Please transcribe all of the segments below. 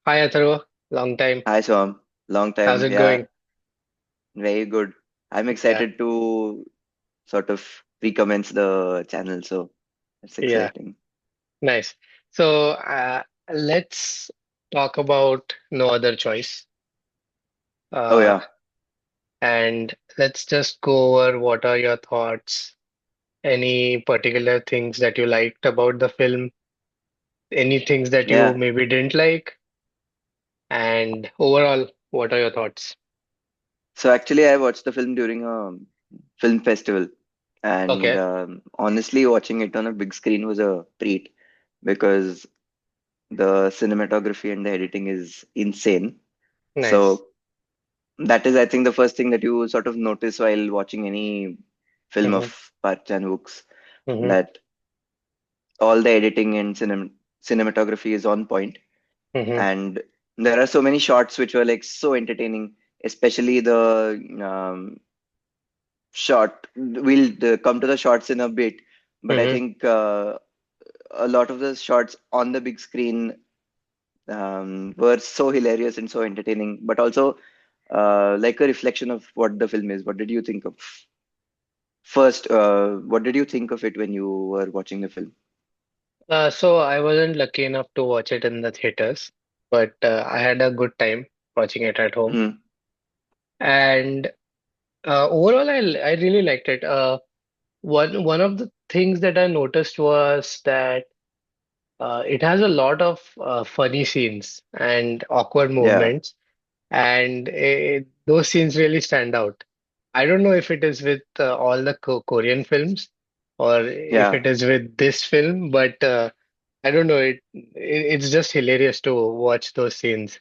Hi, Atharva. Long time. Hi, Swam. Long How's time. it Yeah, going? very good. I'm Yeah, excited to sort of recommence the channel, so it's yeah, exciting. nice. So, let's talk about No Other Choice. Oh Uh, yeah, and let's just go over what are your thoughts, any particular things that you liked about the film, any things that you yeah. maybe didn't like, and overall, what are your thoughts? So actually, I watched the film during a film festival, and Okay, honestly, watching it on a big screen was a treat because the cinematography and the editing is insane. nice. So that is, I think, the first thing that you sort of notice while watching any film Mm-hmm, of Park Chan-wook's, mm-hmm, that all the editing and cinematography is on point, mm-hmm, and there are so many shots which were like so entertaining, especially the shot. We'll come to the shots in a bit, but I mm-hmm. think a lot of the shots on the big screen were so hilarious and so entertaining, but also like a reflection of what the film is. What did you think of first? What did you think of it when you were watching the film? So I wasn't lucky enough to watch it in the theaters, but I had a good time watching it at home. Hmm. And overall, I really liked it. One of the things that I noticed was that it has a lot of funny scenes and awkward Yeah, movements, and those scenes really stand out. I don't know if it is with all the Korean films or if yeah. it is with this film, but I don't know. It's just hilarious to watch those scenes.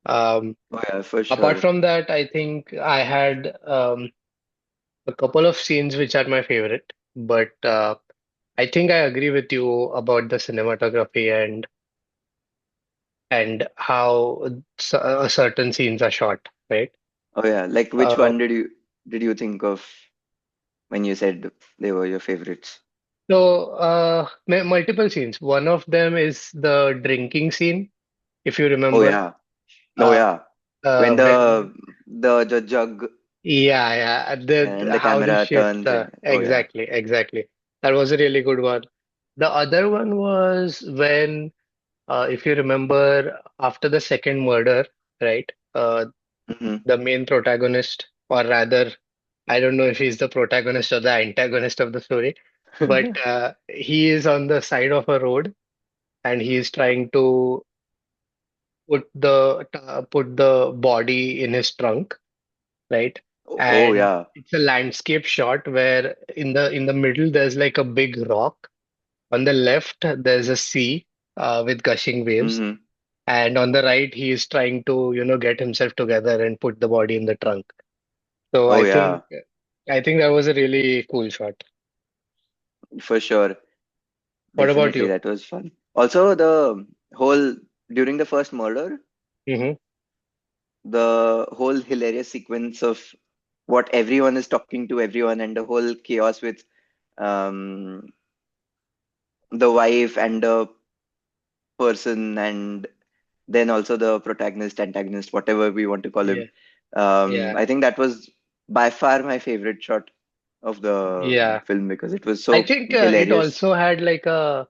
Um, Oh yeah, for Apart sure. from that, I think I had a couple of scenes which are my favorite, but I think I agree with you about the cinematography and how certain scenes are shot, right? Oh yeah, like which Uh, one did you think of when you said they were your favorites? Multiple scenes. One of them is the drinking scene, if you Oh remember. yeah, oh Uh, yeah. When when the jug Yeah, yeah, and the how he camera shifts. turns and oh yeah. Exactly, exactly. That was a really good one. The other one was when, if you remember, after the second murder, right? Hmm. The main protagonist, or rather, I don't know if he's the protagonist or the antagonist of the story, but he is on the side of a road and he is trying to put the body in his trunk, right? Oh And yeah. it's a landscape shot where in the middle there's like a big rock. On the left there's a sea with gushing waves, Hmm. and on the right he is trying to get himself together and put the body in the trunk. So Oh I yeah, think I think that was a really cool shot. for sure. What about Definitely you? that was fun. Also the whole during the first murder, Mm-hmm. the whole hilarious sequence of what everyone is talking to everyone and the whole chaos with um the wife and the person, and then also the protagonist, antagonist, whatever we want to call him. Yeah, yeah. I think that was by far my favorite shot of the Yeah. film because it was I so think it hilarious. also had like a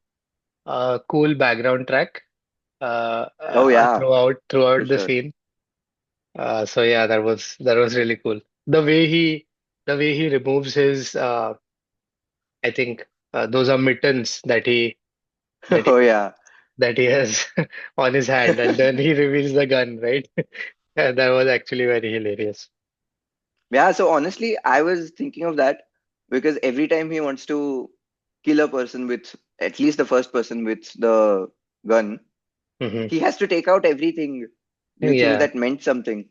cool background track Oh yeah, for throughout the sure. scene. So yeah, that was really cool. The way he removes his I think those are mittens that he Oh yeah. that he has on his hand, and then he reveals the gun, right? That was actually very hilarious. Yeah, so honestly, I was thinking of that because every time he wants to kill a person with at least the first person with the gun, Hmm. he has to take out everything. Do you think Yeah. that meant something?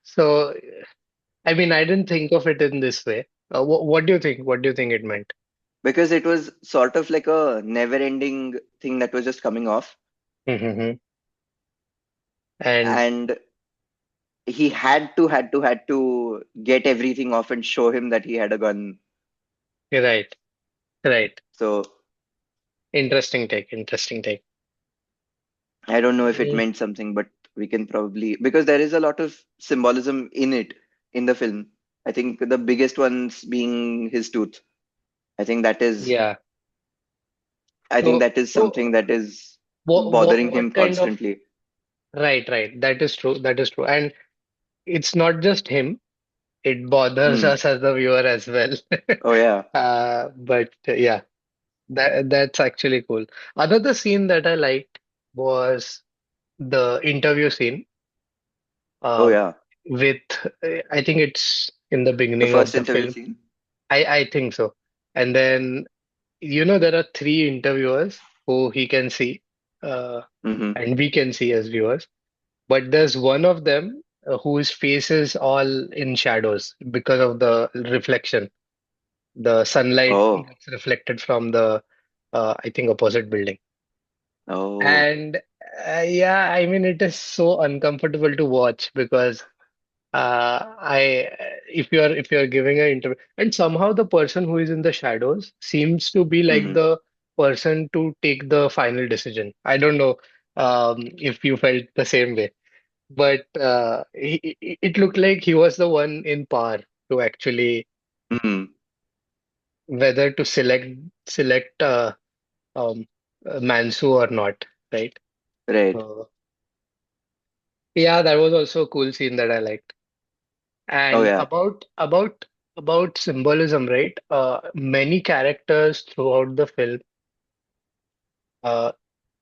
So I mean, I didn't think of it in this way. What do you think? What do you think it meant? Because it was sort of like a never-ending thing that was just coming off, Hmm. And and he had to get everything off and show him that he had a gun. right, right. So Interesting take. Interesting take. I don't know if it Mm, meant something, but we can probably, because there is a lot of symbolism in it in the film. I think the biggest ones being his tooth. I think that is yeah. I think So, that is something so that is bothering him what kind of, constantly. right, right. That is true. That is true. And it's not just him. It bothers Hmm. us as the viewer as well. Oh yeah. But yeah, that's actually cool. Another scene that I liked was the interview scene. Oh Uh, yeah. with I think it's in the The beginning of first the interview film. scene. I think so. And then there are three interviewers who he can see, uh, Mm-hmm. and we can see as viewers. But there's one of them whose face is all in shadows because of the reflection. The sunlight Oh. gets reflected from the, I think, opposite building. Oh. And yeah, I mean, it is so uncomfortable to watch because I if you're giving an interview and somehow the person who is in the shadows seems to be like Mm-hmm. the person to take the final decision. I don't know if you felt the same way, but it looked like he was the one in power to actually Mm-hmm. whether to select um, Mansu or not, right? Right. Uh, yeah, that was also a cool scene that I liked. Oh And yeah. about symbolism, right? Many characters throughout the film uh,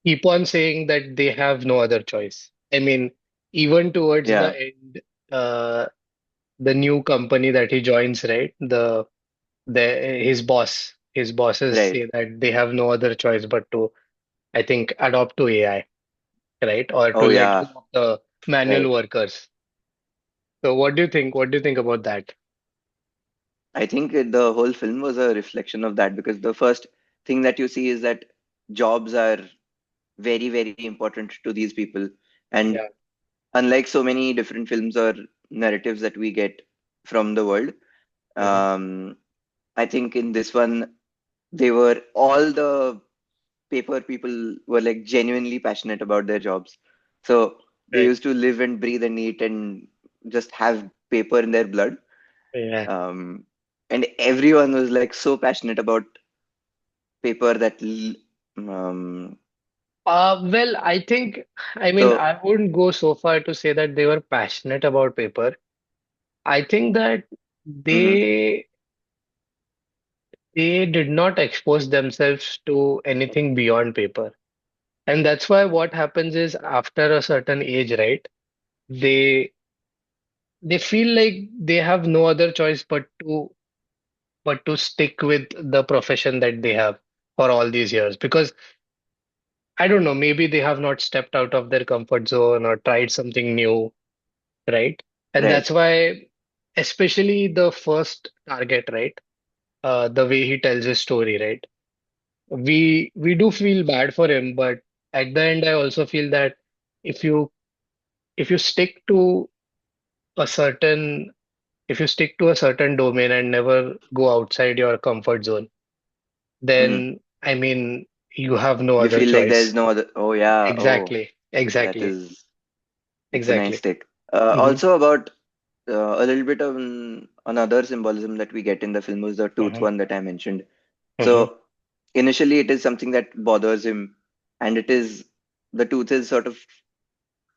keep on saying that they have no other choice. I mean, even towards the Yeah. end, uh, the new company that he joins, right? His bosses Right. say that they have no other choice but to, I think, adopt to AI, right? Or to Oh let yeah. go of the manual Right. workers. So what do you think? What do you think about that? I think the whole film was a reflection of that because the first thing that you see is that jobs are very, very important to these people. And Yeah. unlike so many different films or narratives that we get from the world, Hmm. um, I think in this one, they were all the paper people were like genuinely passionate about their jobs. So they Right. used to live and breathe and eat and just have paper in their blood. Yeah. Um, and everyone was like so passionate about paper um, Well, I mean, so I wouldn't go so far to say that they were passionate about paper. I think that mhm, they they did not expose themselves to anything beyond paper. And that's why what happens is after a certain age, right? They they feel like they have no other choice but to stick with the profession that they have for all these years. Because I don't know, maybe they have not stepped out of their comfort zone or tried something new, right? And right, that's why, especially the first target, right? The way he tells his story, right? We do feel bad for him, but at the end, I also feel that if you if you stick to a certain if you stick to a certain domain and never go outside your comfort zone, mhm. then I mean you have no You other feel like there's choice. no other. Oh yeah, oh Exactly, that exactly, is it's a nice exactly. take. Hmm. Also about a little bit of another symbolism that we get in the film was the tooth Hmm. one that I mentioned. Hmm. So initially, it is something that bothers him, and it is the tooth is sort of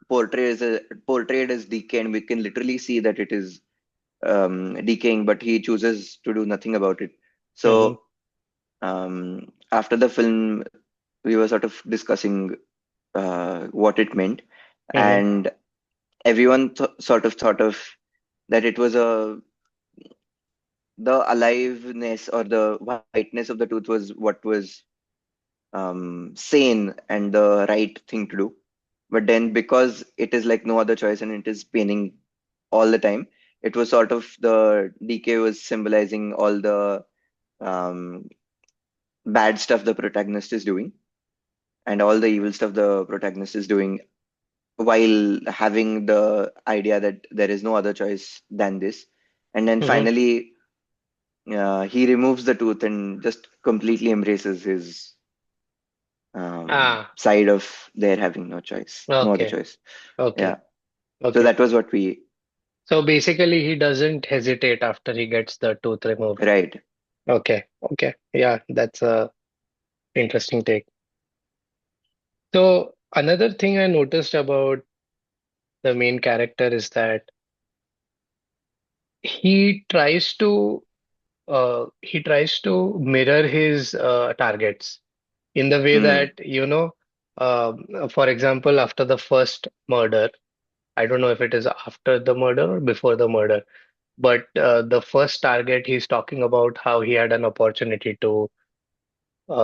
portrayed as decay, and we can literally see that it is decaying, but he chooses to do nothing about it. Hmm. So after the film, we were sort of discussing what it meant, Hmm. and everyone sort of thought of that it was the aliveness or the whiteness of the tooth was what was sane and the right thing to do. But then because it is like no other choice and it is paining all the time, it was sort of the decay was symbolizing all the um, bad stuff the protagonist is doing and all the evil stuff the protagonist is doing while having the idea that there is no other choice than this. And then Hmm. finally, he removes the tooth and just completely embraces his. Ah, side of their having no choice, no other okay, choice. okay, Yeah. So okay. that was what we, So basically, he doesn't hesitate after he gets the tooth removed. right. Okay, okay. Yeah, that's a interesting take. So another thing I noticed about the main character is that he tries to he tries to mirror his targets in the way Hmm. that, for example, after the first murder, I don't know if it is after the murder or before the murder, but the first target, he's talking about how he had an opportunity to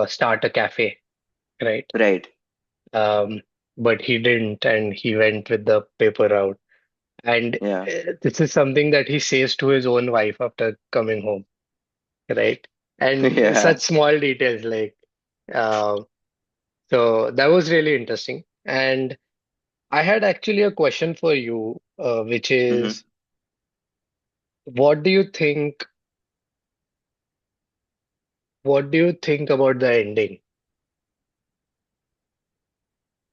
start a cafe, right? Right. Um, but he didn't, and he went with the paper route. And Yeah. this is something that he says to his own wife after coming home, right? And Yeah. such small details like, uh, so that was really interesting. And I had actually a question for you, which Hmm. is, what do you think? What do you think about the ending?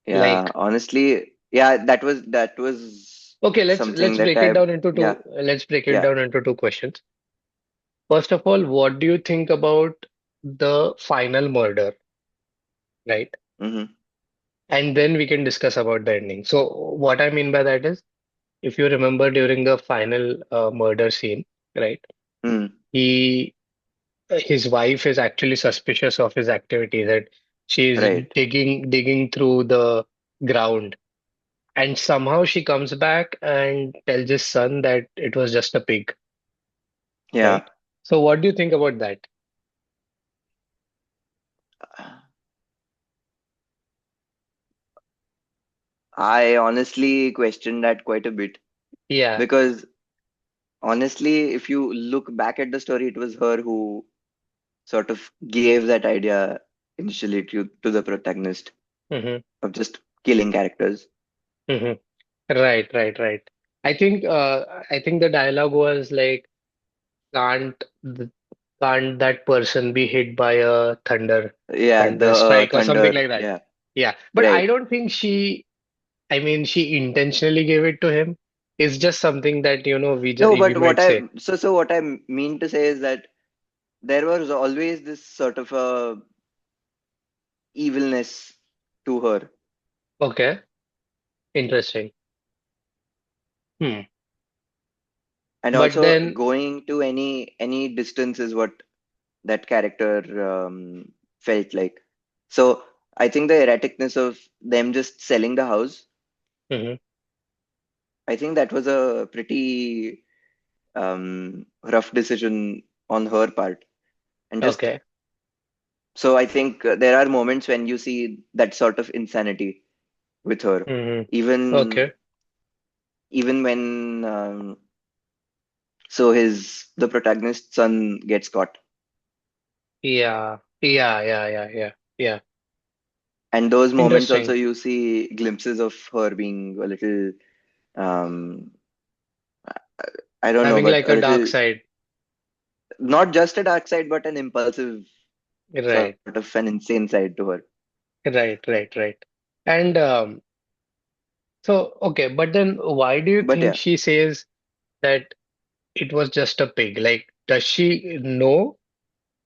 Yeah. Like, Honestly, yeah, that was okay, let's something let's that break it I, down into yeah, two. Let's break it yeah. down into two questions. First of all, what do you think about the final murder, right? Hmm. And then we can discuss about the ending. So, what I mean by that is, if you remember during the final murder scene, right? Mm. He his wife is actually suspicious of his activities and she's Right. digging through the ground, and somehow she comes back and tells his son that it was just a pig, Yeah. right? So what do you think about that? I honestly questioned that quite a bit Yeah. because honestly, if you look back at the story, it was her who sort of gave that idea initially to the protagonist Hmm. of just killing characters. Hmm. Right, right, right. I think the dialogue was like, can't th- can't that person be hit by a Yeah, the thunder strike or something thunder. like that? Yeah, Yeah, but I right. don't think I mean, she intentionally gave it to him. It's just something that, No, we but might say. what I mean to say is that there was always this sort of a evilness to her, Okay, interesting. Hmm. and But also then, going to any distance is what that character felt like. So I think the erraticness of them just selling the house, mhm, I think that was a pretty rough decision on her part. And just okay, so I think there are moments when you see that sort of insanity with her, mhm, even okay, even when so his the protagonist's son gets caught, yeah, yeah, yeah, yeah, yeah, yeah. and those moments also Interesting. you see glimpses of her being a little um I don't know, Having but like a a dark little side. not just a dark side, but an impulsive sort Right, of an insane side to her. right, right, right. And so, okay, but then why do you But think yeah, she says that it was just a pig? Like, does she know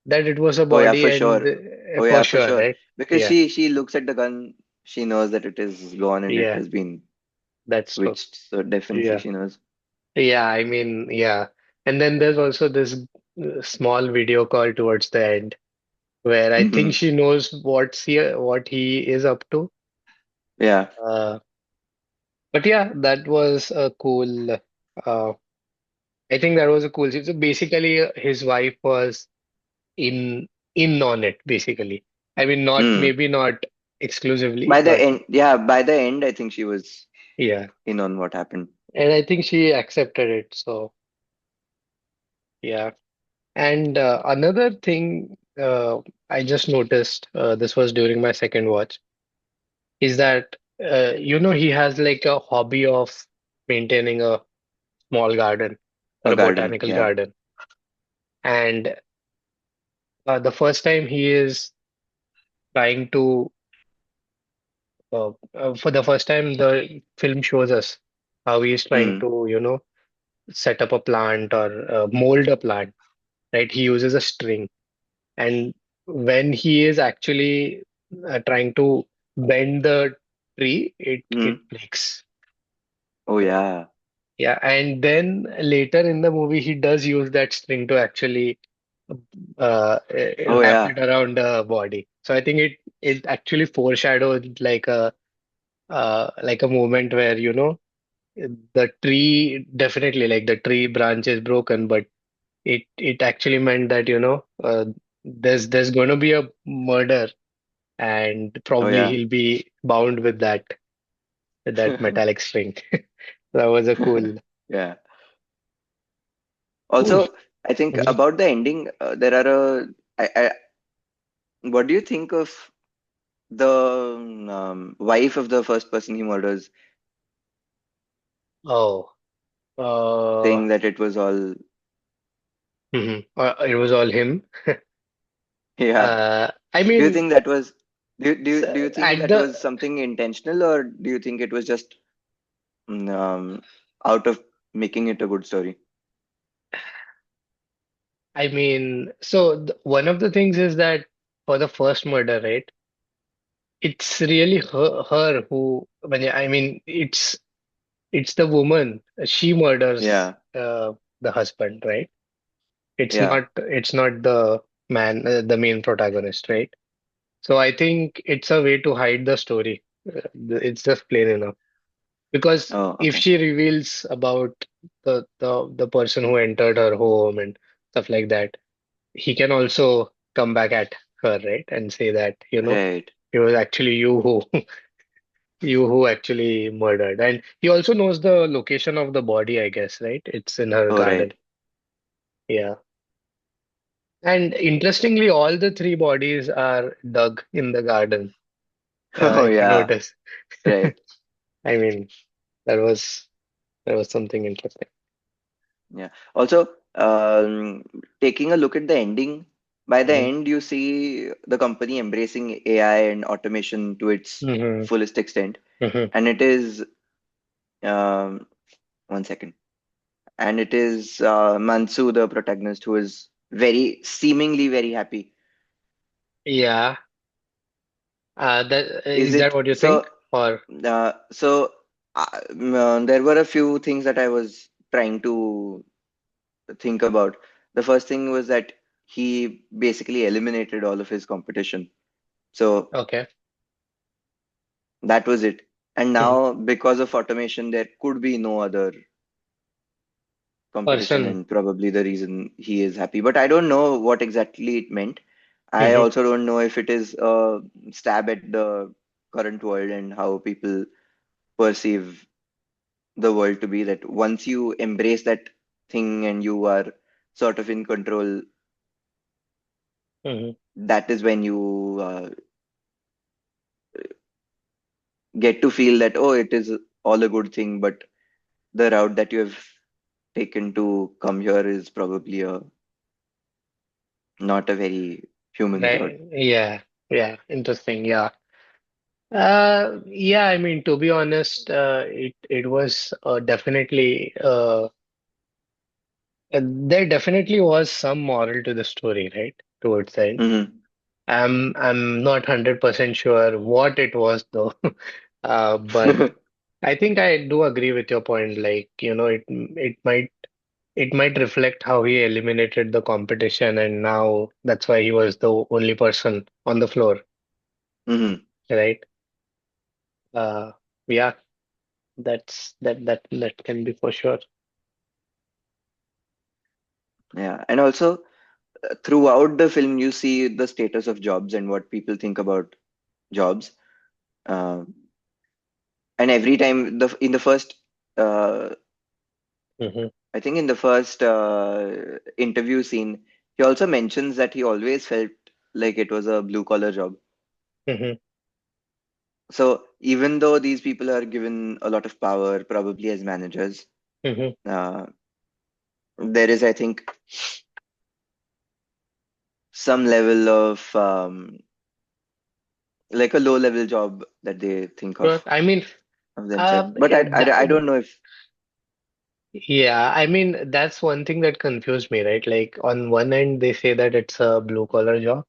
that it was a oh yeah, body for and sure. Oh for yeah, for sure, sure. right? Because Yeah, she looks at the gun, she knows that it is gone and it yeah, has been that's true. switched. So definitely Yeah. she knows. Yeah, I mean, yeah. And then there's also this small video call towards the end where I think Hmm. she knows what he is up to. Yeah. Uh, but yeah, that was a cool. I think that was a cool scene. So basically, his wife was in in on it. Basically, I mean, not Mm. maybe not exclusively, By the but end, yeah, by the end, I think she was yeah. in on what happened. And I think she accepted it. So yeah. And another thing I just noticed, this was during my second watch, is that he has like a hobby of maintaining a small garden or A a garden, botanical yeah. garden. And the first time he is trying to for the first time, the film shows us how he's trying Mm, to, set up a plant or mold a plant, right? He uses a string, and when he is actually trying to bend the tree, it mm. breaks. Oh yeah. Yeah, and then later in the movie, he does use that string to actually Oh wrap yeah. it around the body. So I think it actually foreshadowed like a moment where, the tree definitely like the tree branch is broken, but it actually meant that, there's going to be a murder, and Oh probably yeah. he'll be bound with that metallic string. That was a Yeah. cool. Also, I think Mhm. about the ending, there are what do you think of the wife of the first person he murders, Oh, saying that it was all, it was all him. yeah. I Do you mean, think that was, do you think at that the, was something intentional, or do you think it was just mm, um, out of making it a good story? I mean, so one of the things is that for the first murder, right? It's really her who, I mean, it's the woman. She murders Yeah. the husband, right? Yeah. It's not the man, the main protagonist, right? So I think it's a way to hide the story. It's just plain enough. Because Oh, if okay. she reveals about the person who entered her home and stuff like that, he can also come back at her, right? And say that, Right. it was actually you who you who actually murdered. And he also knows the location of the body, I guess, right? It's in her Oh, garden. right. Yeah. And interestingly, all the three bodies are dug in the garden, Oh, if you yeah. notice. Right. I mean, that was that was something interesting. Yeah. Also, taking a look at the ending, by the Hmm. end, you see the company embracing AI and automation to its Hmm. fullest extent. Hmm. And it is, um, one second. And it is Mansu, the protagonist, who is seemingly very happy. Yeah. Is Is that it what you so? think? Or There were a few things that I was trying to think about. The first thing was that he basically eliminated all of his competition. So okay. that was it. And Hmm. now, because of automation, there could be no other competition, Person. and probably the reason he is happy. But I don't know what exactly it meant. I Hmm. also don't know if it is a stab at the current world and how people perceive the world to be, that once you embrace that thing and you are sort of in control, Hmm. that is when you get to feel that, oh, it is all a good thing, but the route that you have taken to come here is probably not a very human route. Right. Yeah. Yeah. Interesting. Yeah. Yeah, I mean, to be honest, it was definitely there definitely was some moral to the story, right? Towards the end. Hmm. I'm not 100% sure what it was though. But I think I do agree with your point. Like, it might reflect how he eliminated the competition, and now that's why he was the only person on the floor, Hmm. right? Uh, yeah, that can be for sure. Yeah, and also throughout the film, you see the status of jobs and what people think about jobs. Uh, and every time in the first, uh, Hmm. I think in the first interview scene, he also mentions that he always felt like it was a blue collar job. Hmm. So even though these people are given a lot of power, probably as managers, Hmm. uh, there is, I think, some level of like a low level job that they think Sure. I mean, of themselves. But I that, don't know if. yeah, I mean, that's one thing that confused me, right? Like, on one end, they say that it's a blue collar job,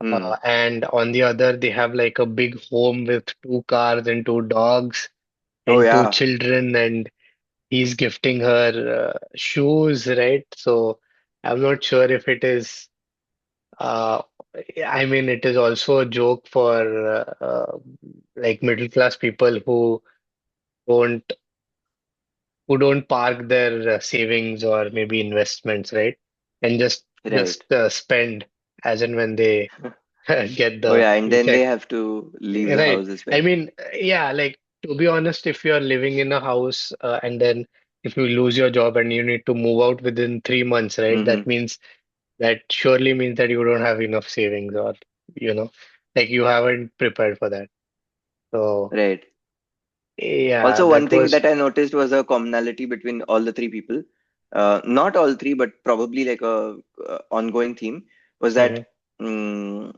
Hmm. and on the other, they have like a big home with two cars and two dogs Oh and two yeah, children, and he's gifting her shoes, right? So, I'm not sure if it is. Uh, I mean, it is also a joke for like middle class people don't don't park their savings or maybe investments, right? And right. just spend as and when they get Oh the yeah, and then they paycheck, have to leave the right? house as I well. mean, yeah, like to be honest, if you're living in a house and then if you lose your job and you need to move out within 3 months, right? Mm-hmm. That surely means that you don't have enough savings or you know, like you haven't prepared for that. So Right. yeah, Also, one that thing was. that I noticed was a commonality between all the three people. Not all three, but probably like a ongoing theme was that Mhm. mm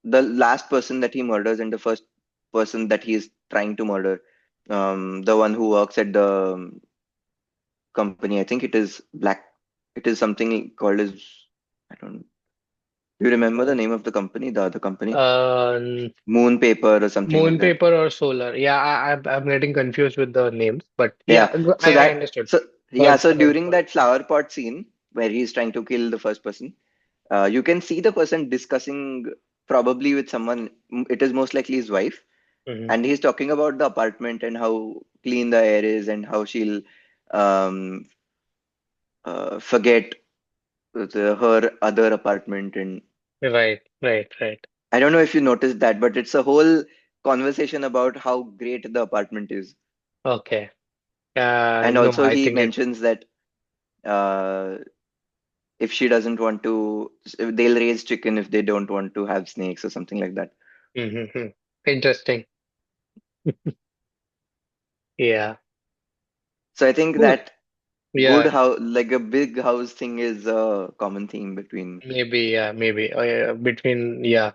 the last person that he murders and the first person that he is trying to murder, the one who works at the company, I think it is Black. It is something called as I don't. Do you remember the name of the company? The other company, Uh, Moon Paper or something like Moon that. paper or solar? Yeah, I'm getting confused with the names, but yeah, Yeah. So I that understood. so yeah. Heard So heard during about that flower pot scene where he's trying to kill the first person, you can see the person discussing probably with someone. It is most likely his wife, it. and he's talking about the apartment and how clean the air is and how she'll um, forget her other apartment. And Right, right, right. I don't know if you noticed that, but it's a whole conversation about how great the apartment is. Okay. And No, also I he think it. mentions that uh, if she doesn't want to, they'll raise chicken if they don't want to have snakes or something like that. Mm-hmm. Interesting. Yeah. So I think Cool. that good Yeah. house, like a big house thing, is a common theme between. Maybe. Yeah. Maybe. Between. Yeah.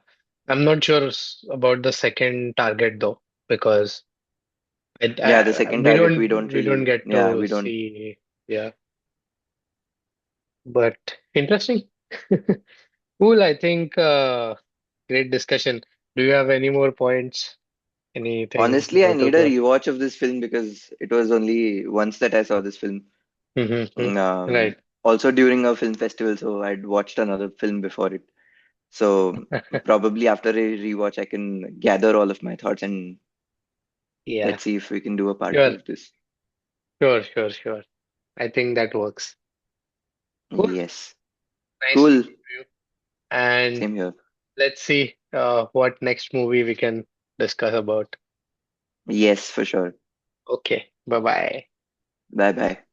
I'm not sure about the second target though, because Yeah, the second we target we don't we don't really. get Yeah, to we don't. see. Yeah. But interesting. Cool. I think great discussion. Do you have any more points? Anything Honestly, I more to need a go? rewatch of this film because it was only once that I saw this film. Mm-hmm. Um, Right. Also during a film festival, so I'd watched another film before it. So probably after a rewatch, I can gather all of my thoughts and Yeah. let's see if we can do a part two Sure. of this. Sure. Sure. Sure. I think that works. Cool. Yes. Nice Cool. talking to you. And Same here. let's see what next movie we can discuss about. Yes, for sure. Okay. Bye bye. Bye bye.